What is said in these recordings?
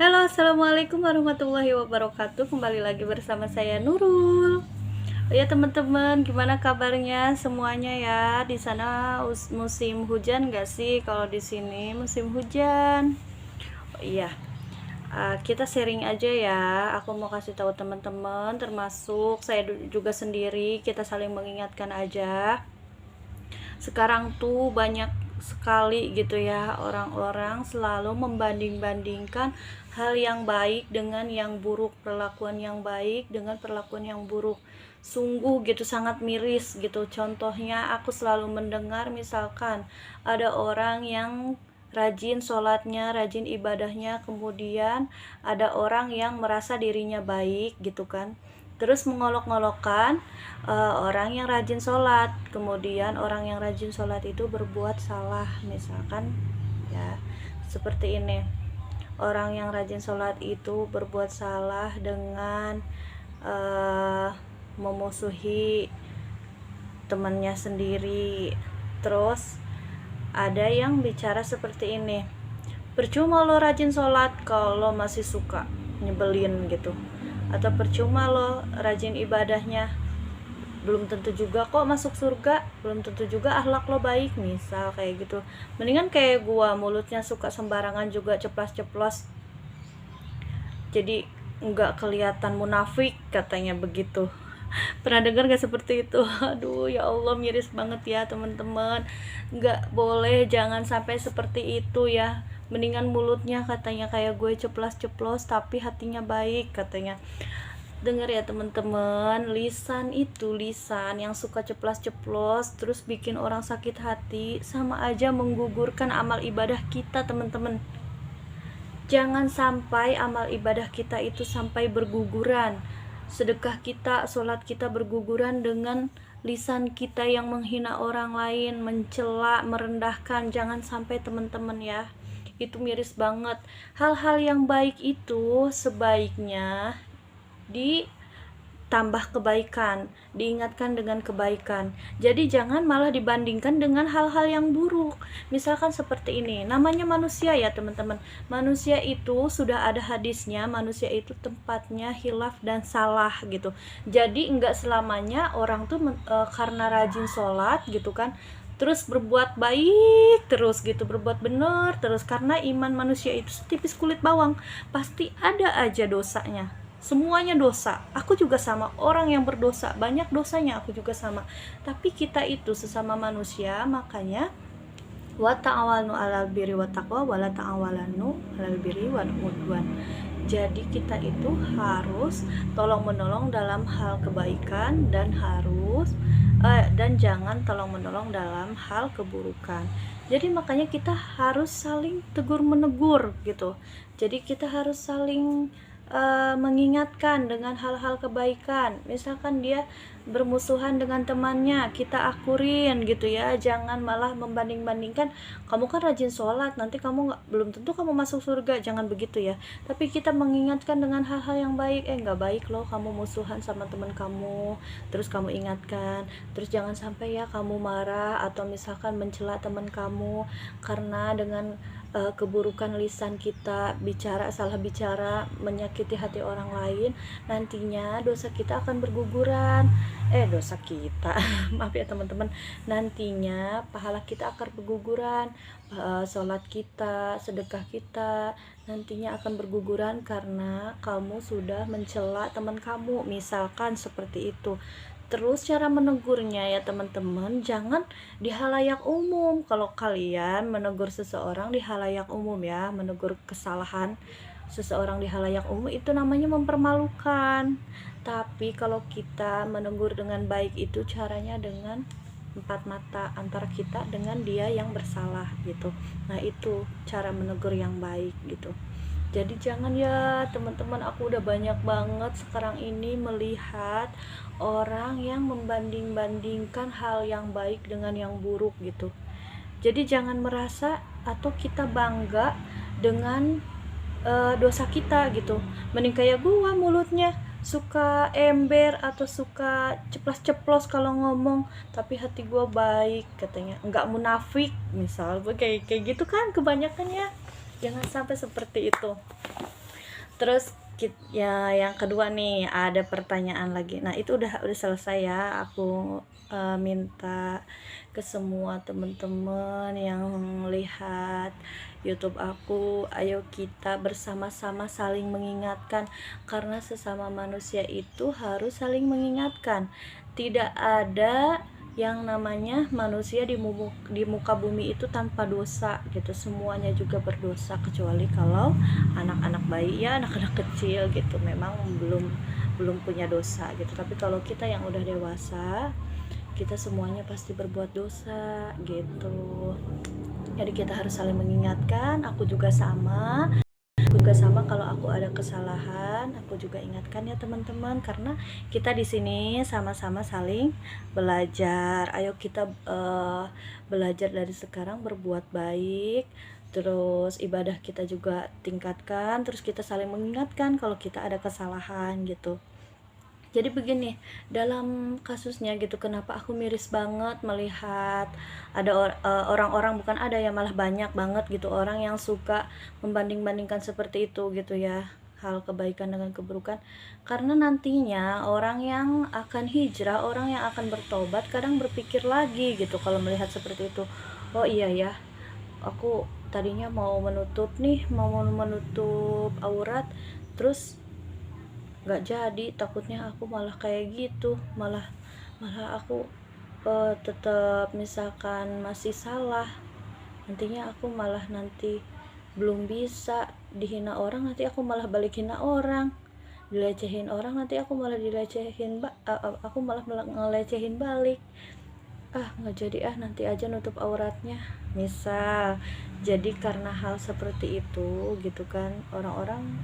Halo, assalamualaikum warahmatullahi wabarakatuh. Kembali lagi bersama saya Nurul. Ya teman-teman, gimana kabarnya semuanya ya? Di sana musim hujan gak sih? Kalau di sini musim hujan. Oh, iya. Kita sharing aja ya. Aku mau kasih tahu teman-teman, termasuk saya juga sendiri. Kita saling mengingatkan aja. Sekarang tuh banyak sekali gitu ya, orang-orang selalu membanding-bandingkan hal yang baik dengan yang buruk, perlakuan yang baik dengan perlakuan yang buruk. Sungguh gitu sangat miris gitu. Contohnya aku selalu mendengar misalkan ada orang yang rajin sholatnya, rajin ibadahnya, kemudian ada orang yang merasa dirinya baik gitu kan, terus mengolok-ngolokkan orang yang rajin sholat. Kemudian orang yang rajin sholat itu berbuat salah, misalkan ya seperti ini, orang yang rajin sholat itu berbuat salah dengan memusuhi temannya sendiri. Terus ada yang bicara seperti ini, percuma lo rajin sholat kalau masih suka nyebelin gitu, atau percuma lo rajin ibadahnya, belum tentu juga kok masuk surga, belum tentu juga akhlak lo baik, misal kayak gitu. Mendingan kayak gua, mulutnya suka sembarangan juga ceplas-ceplos, jadi nggak kelihatan munafik katanya begitu. Pernah dengar gak seperti itu? Aduh ya Allah, miris banget ya teman-teman. Nggak boleh, jangan sampai seperti itu ya. Mendingan mulutnya katanya kayak gue ceplas-ceplos tapi hatinya baik katanya. Dengar ya teman-teman, lisan itu, lisan yang suka ceplas-ceplos terus bikin orang sakit hati, sama aja menggugurkan amal ibadah kita teman-teman. Jangan sampai amal ibadah kita itu sampai berguguran, sedekah kita, sholat kita berguguran dengan lisan kita yang menghina orang lain, mencela, merendahkan. Jangan sampai teman-teman ya, itu miris banget. Hal-hal yang baik itu sebaiknya ditambah kebaikan, diingatkan dengan kebaikan. Jadi jangan malah dibandingkan dengan hal-hal yang buruk. Misalkan seperti ini, namanya manusia ya teman-teman. Manusia itu sudah ada hadisnya, manusia itu tempatnya hilaf dan salah gitu. Jadi enggak selamanya orang tuh karena rajin sholat gitu kan, terus berbuat baik terus gitu, berbuat benar terus. Karena iman manusia itu setipis kulit bawang, pasti ada aja dosanya. Semuanya dosa, aku juga sama, orang yang berdosa banyak dosanya, aku juga sama. Tapi kita itu sesama manusia, makanya wa ta'awanu 'alal birri wat taqwa wa la ta'awanu 'alal birri wal udwan. Jadi kita itu harus tolong menolong dalam hal kebaikan, dan dan jangan tolong menolong dalam hal keburukan. Jadi makanya kita harus saling tegur menegur gitu. Jadi kita harus saling mengingatkan dengan hal-hal kebaikan. Misalkan dia bermusuhan dengan temannya, kita akurin gitu ya. Jangan malah membanding-bandingkan, kamu kan rajin sholat, nanti kamu belum tentu kamu masuk surga. Jangan begitu ya. Tapi kita mengingatkan dengan hal-hal yang baik. Nggak baik loh kamu musuhan sama teman kamu, terus kamu ingatkan. Terus jangan sampai ya kamu marah atau misalkan mencela teman kamu, karena dengan keburukan lisan kita, salah bicara, menyakiti hati orang lain, nantinya dosa kita akan berguguran. Dosa kita maaf ya teman-teman, nantinya pahala kita akan berguguran. Sholat kita, sedekah kita nantinya akan berguguran karena kamu sudah mencela teman kamu, misalkan seperti itu. Terus cara menegurnya ya teman-teman, jangan di halayak umum. Kalau kalian menegur seseorang di halayak umum ya, menegur kesalahan seseorang di halayak umum, itu namanya mempermalukan. Tapi kalau kita menegur dengan baik, itu caranya dengan empat mata, antara kita dengan dia yang bersalah gitu. Nah itu cara menegur yang baik gitu. Jadi jangan ya teman-teman, aku udah banyak banget sekarang ini melihat orang yang membanding-bandingkan hal yang baik dengan yang buruk gitu. Jadi jangan merasa atau kita bangga dengan dosa kita gitu. Mending kayak gua, mulutnya suka ember atau suka ceplos-ceplos kalau ngomong, tapi hati gua baik katanya, nggak munafik misal. Gue kayak gitu kan kebanyakan ya. Jangan sampai seperti itu. Terus ya yang kedua nih ada pertanyaan lagi. Nah, itu udah selesai ya. Aku minta ke semua teman-teman yang lihat YouTube aku, ayo kita bersama-sama saling mengingatkan, karena sesama manusia itu harus saling mengingatkan. Tidak ada yang namanya manusia di muka bumi itu tanpa dosa gitu, semuanya juga berdosa kecuali kalau anak-anak bayi ya, anak-anak kecil gitu memang belum punya dosa gitu. Tapi kalau kita yang udah dewasa, kita semuanya pasti berbuat dosa gitu. Jadi kita harus saling mengingatkan. Aku juga sama kalau aku ada kesalahan, aku juga ingatkan ya teman-teman, karena kita di sini sama-sama saling belajar. Ayo kita belajar dari sekarang berbuat baik, terus ibadah kita juga tingkatkan, terus kita saling mengingatkan kalau kita ada kesalahan gitu. Jadi begini, dalam kasusnya gitu, kenapa aku miris banget melihat ada orang-orang, bukan ada ya, malah banyak banget gitu orang yang suka membanding-bandingkan seperti itu gitu ya, hal kebaikan dengan keburukan. Karena nantinya orang yang akan hijrah, orang yang akan bertobat kadang berpikir lagi gitu kalau melihat seperti itu. Oh iya ya, aku tadinya mau menutup aurat, terus nggak jadi, takutnya aku malah kayak gitu, malah aku tetap misalkan masih salah, nantinya aku malah nanti belum bisa dihina orang, nanti aku malah balik hina orang, dilecehin orang, nanti aku malah aku malah ngelecehin balik. Nggak jadi, nanti aja nutup auratnya misal. Jadi karena hal seperti itu gitu kan, orang-orang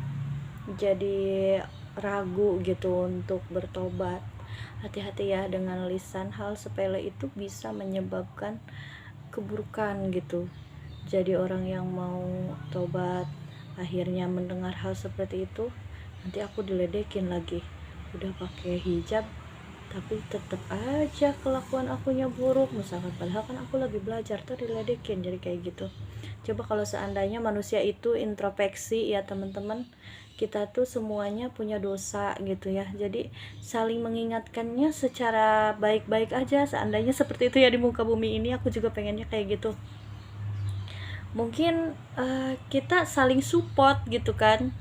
jadi ragu gitu untuk bertobat. Hati-hati ya dengan lisan, hal sepele itu bisa menyebabkan keburukan gitu. Jadi orang yang mau tobat akhirnya mendengar hal seperti itu, nanti aku diledekin lagi, udah pakai hijab tapi tetap aja kelakuan akunya buruk misalkan, padahal kan aku lagi belajar, tuh diledekin. Jadi kayak gitu. Coba kalau seandainya manusia itu introspeksi ya teman-teman, kita tuh semuanya punya dosa gitu ya, jadi saling mengingatkannya secara baik-baik aja. Seandainya seperti itu ya di muka bumi ini, aku juga pengennya kayak gitu. Mungkin kita saling support gitu kan.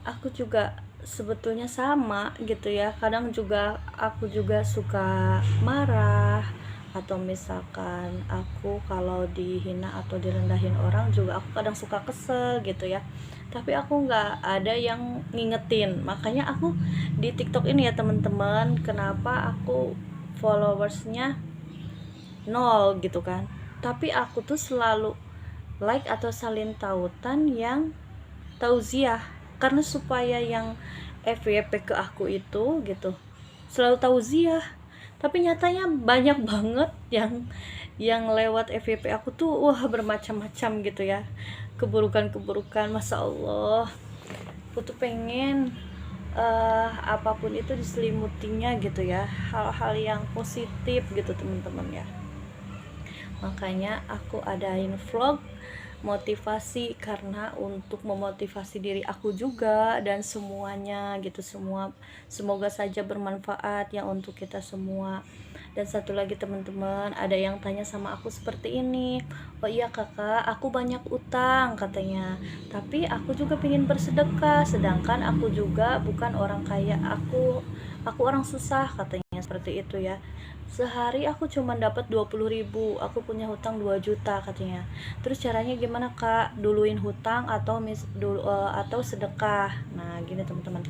Aku juga sebetulnya sama gitu ya, kadang juga aku juga suka marah, atau misalkan aku kalau dihina atau direndahin orang juga aku kadang suka kesel gitu ya, tapi aku nggak ada yang ngingetin. Makanya aku di TikTok ini ya teman-teman, kenapa aku followersnya 0 gitu kan, tapi aku tuh selalu like atau salin tautan yang tauziah, karena supaya yang FYP ke aku itu gitu selalu tauziah. Tapi nyatanya banyak banget yang lewat FYP aku tuh wah bermacam-macam gitu ya, keburukan-keburukan. Masya Allah, aku tuh pengen apapun itu diselimutinya gitu ya, hal-hal yang positif gitu teman-teman ya. Makanya aku adain vlog motivasi, karena untuk memotivasi diri aku juga dan semuanya gitu, semoga saja bermanfaat ya untuk kita semua. Dan satu lagi teman-teman, ada yang tanya sama aku seperti ini, oh iya kakak, aku banyak utang katanya, tapi aku juga pengen bersedekah, sedangkan aku juga bukan orang kaya, aku orang susah katanya seperti itu ya. Sehari aku cuma dapat 20.000, aku punya hutang 2 juta katanya. Terus caranya gimana kak, duluin hutang atau sedekah? Nah gini teman-teman,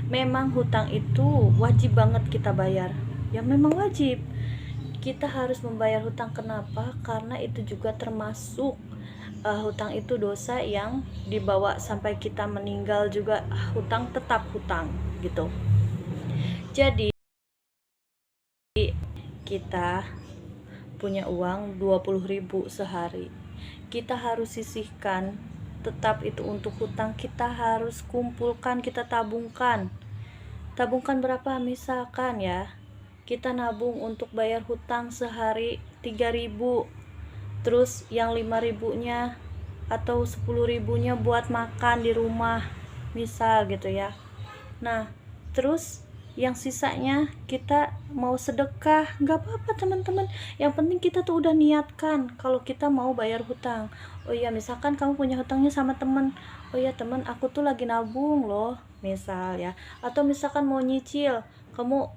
memang hutang itu wajib banget kita bayar ya, memang wajib kita harus membayar hutang. Kenapa? Karena itu juga termasuk hutang itu dosa yang dibawa sampai kita meninggal juga, hutang tetap hutang gitu. Jadi kita punya uang 20.000 sehari, kita harus sisihkan tetap itu untuk hutang, kita harus kumpulkan, kita tabungkan berapa, misalkan ya kita nabung untuk bayar hutang sehari 3.000, terus yang 5.000-nya atau 10.000-nya buat makan di rumah misal gitu ya. Nah, terus yang sisanya kita mau sedekah, nggak apa-apa teman-teman. Yang penting kita tuh udah niatkan kalau kita mau bayar hutang. Oh iya, misalkan kamu punya hutangnya sama temen, oh iya temen, aku tuh lagi nabung loh, misal ya. Atau misalkan mau nyicil, kamu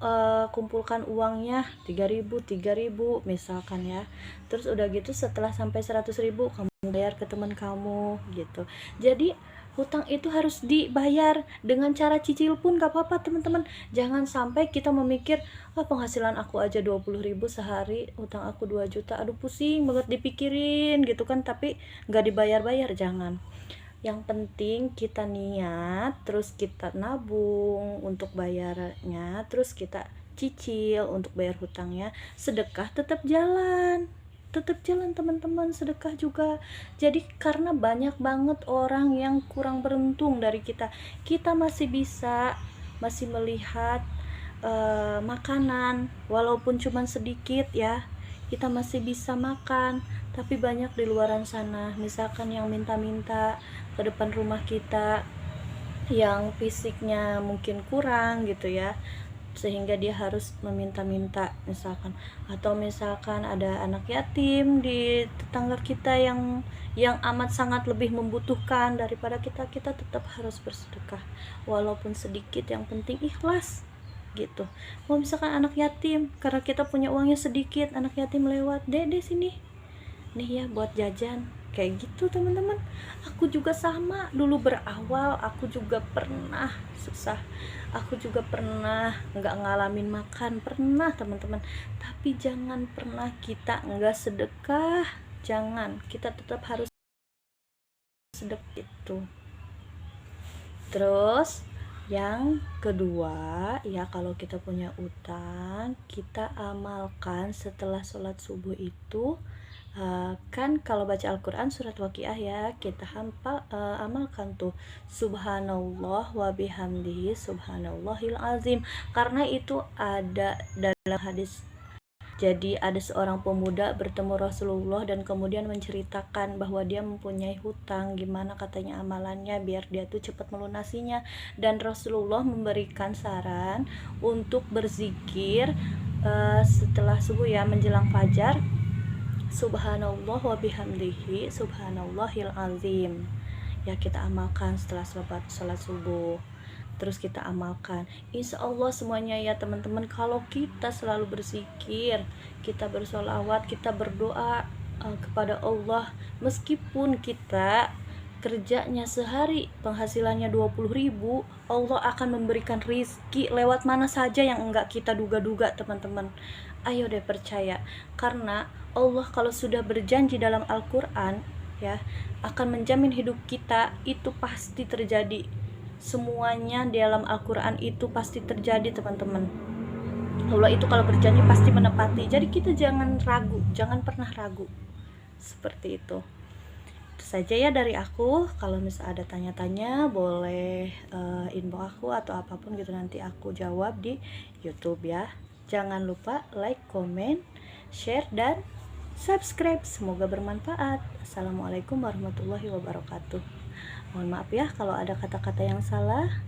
kumpulkan uangnya 3.000 misalkan ya. Terus udah gitu setelah sampai 100.000 kamu bayar ke teman kamu gitu. Jadi hutang itu harus dibayar dengan cara cicil pun gak apa-apa teman-teman. Jangan sampai kita memikir, penghasilan aku aja 20.000 sehari, hutang aku 2 juta, aduh pusing banget dipikirin gitu kan, tapi gak dibayar-bayar. Jangan. Yang penting kita niat, terus kita nabung untuk bayarnya, terus kita cicil untuk bayar hutangnya. Sedekah tetap jalan teman-teman, sedekah juga. Jadi karena banyak banget orang yang kurang beruntung dari kita masih bisa, masih melihat makanan walaupun cuman sedikit ya, kita masih bisa makan. Tapi banyak di luaran sana misalkan yang minta-minta ke depan rumah kita, yang fisiknya mungkin kurang gitu ya, sehingga dia harus meminta-minta misalkan. Atau misalkan ada anak yatim di tetangga kita yang amat sangat lebih membutuhkan daripada kita tetap harus bersedekah walaupun sedikit, yang penting ikhlas gitu. Mau misalkan anak yatim, karena kita punya uangnya sedikit, anak yatim lewat, dede sini nih ya buat jajan, kayak gitu teman-teman. Aku juga sama dulu berawal, aku juga pernah susah, aku juga pernah nggak ngalamin makan, pernah teman-teman. Tapi jangan pernah kita nggak sedekah, jangan, kita tetap harus sedekah itu. Terus yang kedua ya, kalau kita punya utang, kita amalkan setelah sholat subuh itu. Kan kalau baca Al-Quran surat Waqiah ya, kita amalkan tuh subhanallah wa bihamdihi subhanallahil azim, karena itu ada dalam hadis. Jadi ada seorang pemuda bertemu Rasulullah dan kemudian menceritakan bahwa dia mempunyai hutang, gimana katanya amalannya biar dia tuh cepat melunasinya. Dan Rasulullah memberikan saran untuk berzikir setelah subuh ya, menjelang fajar, subhanallah wa bihamdihi subhanallahil azim. Ya, kita amalkan setelah sholat subuh. Terus kita amalkan, insya Allah semuanya ya teman-teman. Kalau kita selalu berzikir, kita bersolawat, kita berdoa kepada Allah, meskipun kita kerjanya sehari penghasilannya 20.000, Allah akan memberikan rizki lewat mana saja yang enggak kita duga-duga teman-teman. Ayo deh percaya, karena Allah kalau sudah berjanji dalam Al-Quran ya, akan menjamin hidup kita, itu pasti terjadi. Semuanya di dalam Al-Quran itu pasti terjadi teman-teman. Allah itu kalau berjanji pasti menepati. Jadi kita jangan ragu, jangan pernah ragu. Seperti itu. Itu saja ya dari aku. Kalau misalnya ada tanya-tanya, boleh inbox aku atau apapun gitu, nanti aku jawab di YouTube ya. Jangan lupa like, comment, share, dan subscribe. Semoga bermanfaat. Assalamualaikum warahmatullahi wabarakatuh. Mohon maaf ya kalau ada kata-kata yang salah.